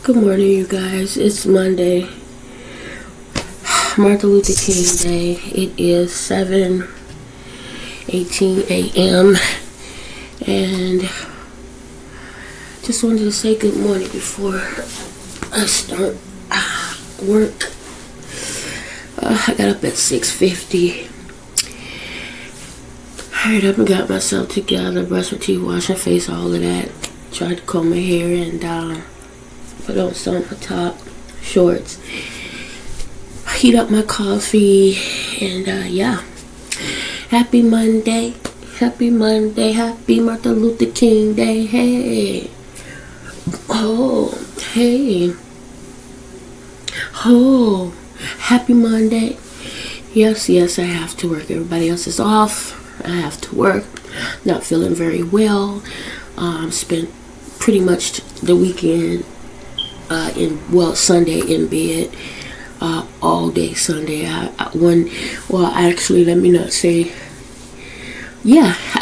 Good morning, you guys. It's Monday, Martin Luther King Day. It is 7:18 a.m. and just wanted to say good morning before I start work. I got up at 6:50. Hurried up and got myself together, brushed my teeth, washed my face, all of that. Tried to comb my hair and put on some top shorts. Heat up my coffee and happy Monday. Happy Monday. Happy Martin Luther King Day. Hey. Oh, hey. Oh, happy Monday. Yes, I have to work. Everybody else is off. I have to work. Not feeling very well. Spent pretty much the weekend Sunday in bed. All day Sunday. I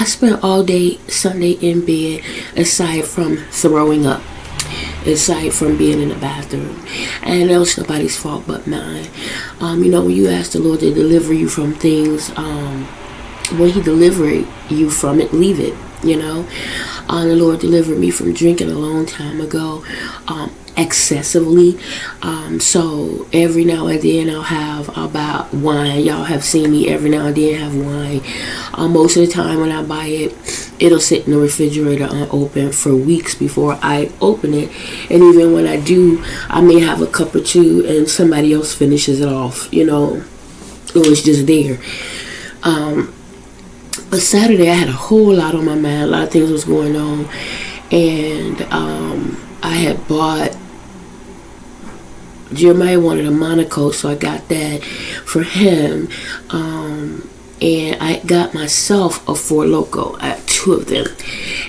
spent all day Sunday in bed, aside from throwing up, aside from being in the bathroom. And that was nobody's fault but mine. When you ask the Lord to deliver you from things, when he delivered you from it, leave it. The Lord delivered me from drinking a long time ago, excessively. So every now and then I'll have about wine. Y'all have seen me every now and then have wine. Most of the time when I buy it, it'll sit in the refrigerator unopened for weeks before I open it. And even when I do, I may have a cup or two and somebody else finishes it off. It was just there. But Saturday I had a whole lot on my mind. A lot of things was going on. And I had bought, Jeremiah wanted a Monaco, so I got that for him. And I got myself a Four Loko. I have two of them.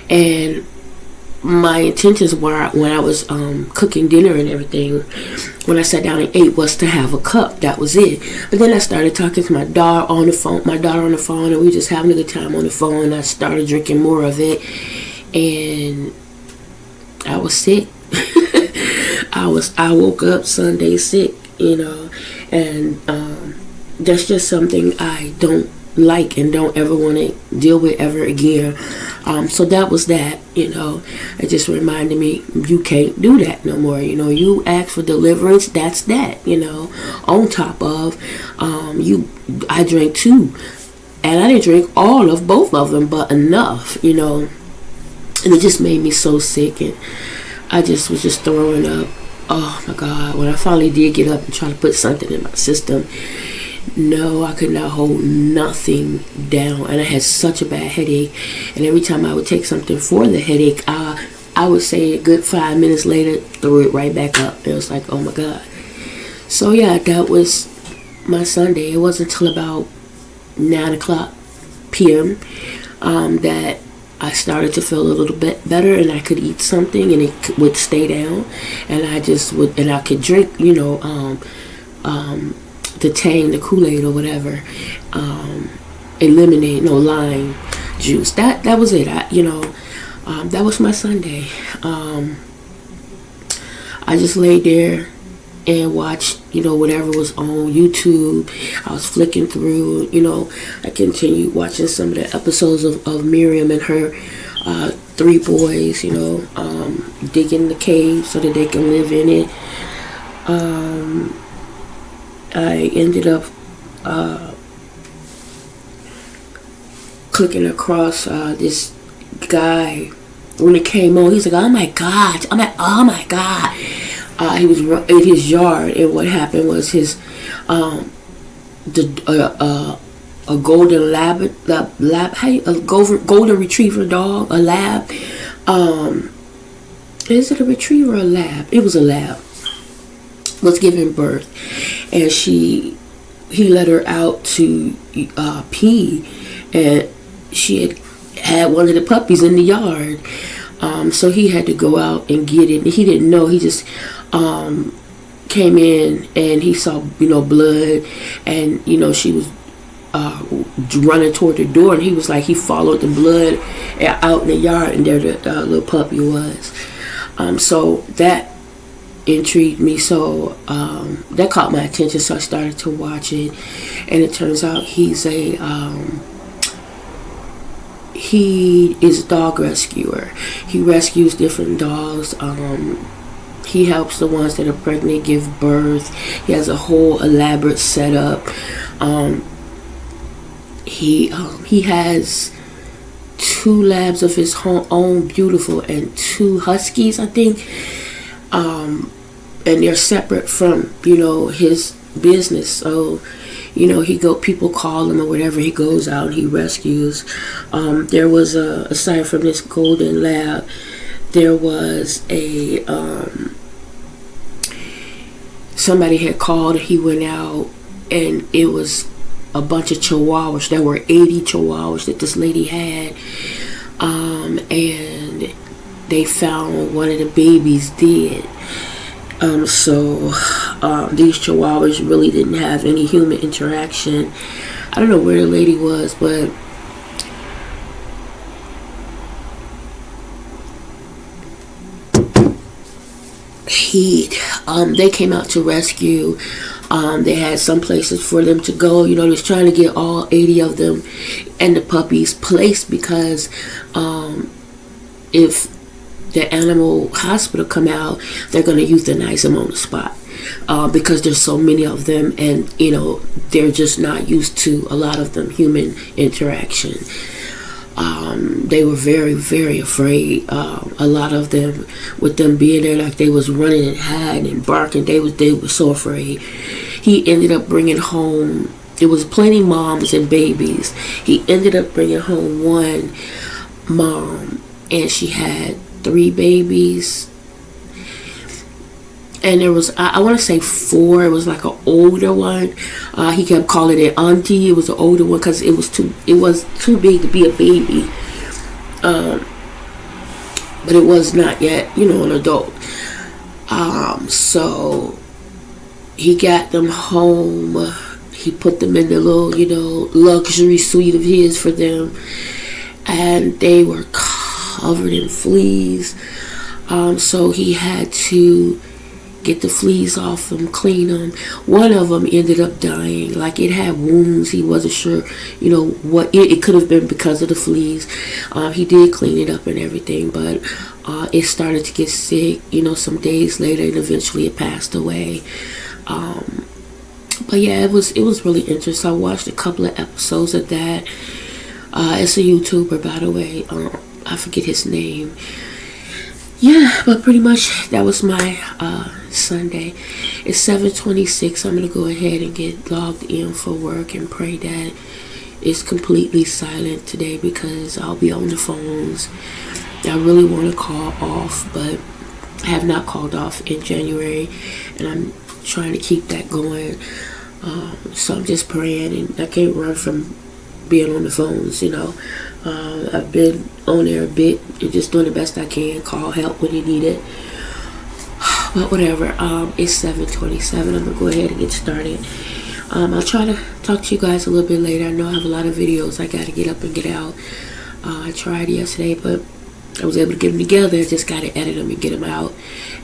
And my intentions were, when I was cooking dinner and everything, when I sat down and ate, was to have a cup. That was it. But then I started talking to my daughter on the phone, and we were just having a good time on the phone. I started drinking more of it, and I was sick. I woke up Sunday sick, and that's just something I don't like and don't ever want to deal with ever again. So that was that. It just reminded me, you can't do that no more. You ask for deliverance, that's that. On top of I drank two, and I didn't drink all of both of them, but enough. And it just made me so sick, and I just was just throwing up. Oh my God! When I finally did get up and try to put something in my system, no, I could not hold nothing down, and I had such a bad headache. And every time I would take something for the headache, I would say a good 5 minutes later, throw it right back up. It was like, oh my God. So yeah, that was my Sunday. It wasn't until about 9:00 p.m. That I started to feel a little bit better, and I could eat something, and it would stay down, and I could drink, the Tang, the Kool-Aid or whatever, lime juice. That was it. That was my Sunday. I just laid there and watched, whatever was on YouTube. I was flicking through, I continued watching some of the episodes of Miriam and her 3 boys, digging the cave so that they can live in it. I ended up clicking across this guy. When it came on, he's like, oh my God. I'm like, oh my God. He was in his yard, and what happened was his a golden golden retriever dog, a lab. Is it a retriever or a lab? It was a lab. Was giving birth, and he let her out to pee, and she had one of the puppies in the yard. So he had to go out and get it. He didn't know. He just came in and he saw, blood, and she was running toward the door, and he was like, he followed the blood out in the yard, and there the little puppy was. So that intrigued me, so that caught my attention, so I started to watch it. And it turns out he is a dog rescuer. He rescues different dogs. He helps the ones that are pregnant give birth. He has a whole elaborate setup. He has 2 labs of his own, beautiful, and 2 huskies, I think. And they're separate from, his business. So, people call him or whatever. He goes out and he rescues. There was aside from this golden lab, there was somebody had called. He went out, and it was a bunch of chihuahuas. There were 80 chihuahuas that this lady had, and they found one of the babies dead. So these chihuahuas really didn't have any human interaction. I don't know where the lady was, but they came out to rescue. They had some places for them to go. They was trying to get all 80 of them and the puppies placed, because if the animal hospital come out, they're going to euthanize them on the spot, because there's so many of them, and they're just not used to, a lot of them, human interaction. They were very, very afraid. A lot of them, with them being there, like they was running and hiding and barking. They were so afraid. He ended up bringing home. There was plenty moms and babies. He ended up bringing home one mom, and she had 3 babies. And there was, I want to say 4. It was like an older one. He kept calling it auntie. It was an older one because it was too big to be a baby. But it was not yet, an adult. So he got them home. He put them in the little, luxury suite of his for them. And they were covered in fleas. So he had to get the fleas off them, clean them. One of them ended up dying. Like, it had wounds. He wasn't sure, what it could have been because of the fleas. He did clean it up and everything, but it started to get sick, some days later, and eventually it passed away. But yeah, it was really interesting. I watched a couple of episodes of that. It's a YouTuber, by the way. I forget his name. Yeah, but pretty much that was my Sunday. It's 7:26. I'm gonna go ahead and get logged in for work and pray that it's completely silent today, because I'll be on the phones. I really want to call off, but I have not called off in January, and I'm trying to keep that going. So I'm just praying, and I can't run from being on the phones. I've been on there a bit and just doing the best I can, call help when you need it. But whatever. It's 7:27. I'm gonna go ahead and get started. I'll try to talk to you guys a little bit later. I know I have a lot of videos I gotta get up and get out. I tried yesterday, but I was able to get them together. I just gotta edit them and get them out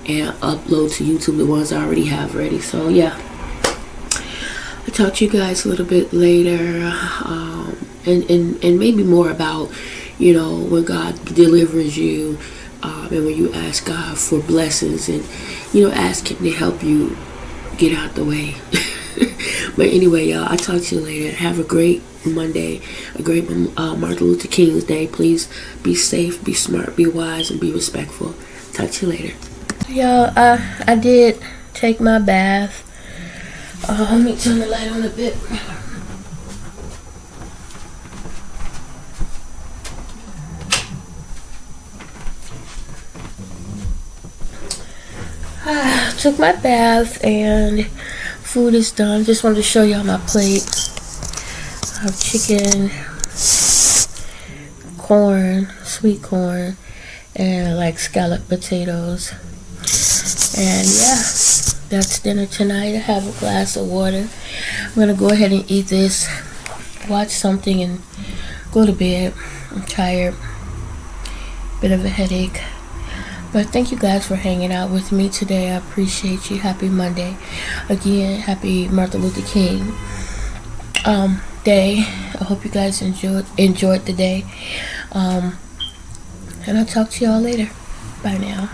and upload to YouTube the ones I already have ready. So yeah, I'll talk to you guys a little bit later, and maybe more about, when God delivers you, and when you ask God for blessings, and ask Him to help you get out the way. But anyway, y'all, I'll talk to you later. Have a great Monday, a great Martin Luther King's Day. Please be safe, be smart, be wise, and be respectful. Talk to you later. Y'all, I did take my bath. Let me turn the light on a bit. Took my bath and food is done. Just wanted to show y'all my plate. I have chicken, corn, sweet corn, and like scalloped potatoes. And yeah, that's dinner tonight. I have a glass of water. I'm gonna go ahead and eat this, watch something, and go to bed. I'm tired. Bit of a headache. But thank you guys for hanging out with me today. I appreciate you. Happy Monday. Again, happy Martin Luther King Day. I hope you guys enjoyed the day. And I'll talk to y'all later. Bye now.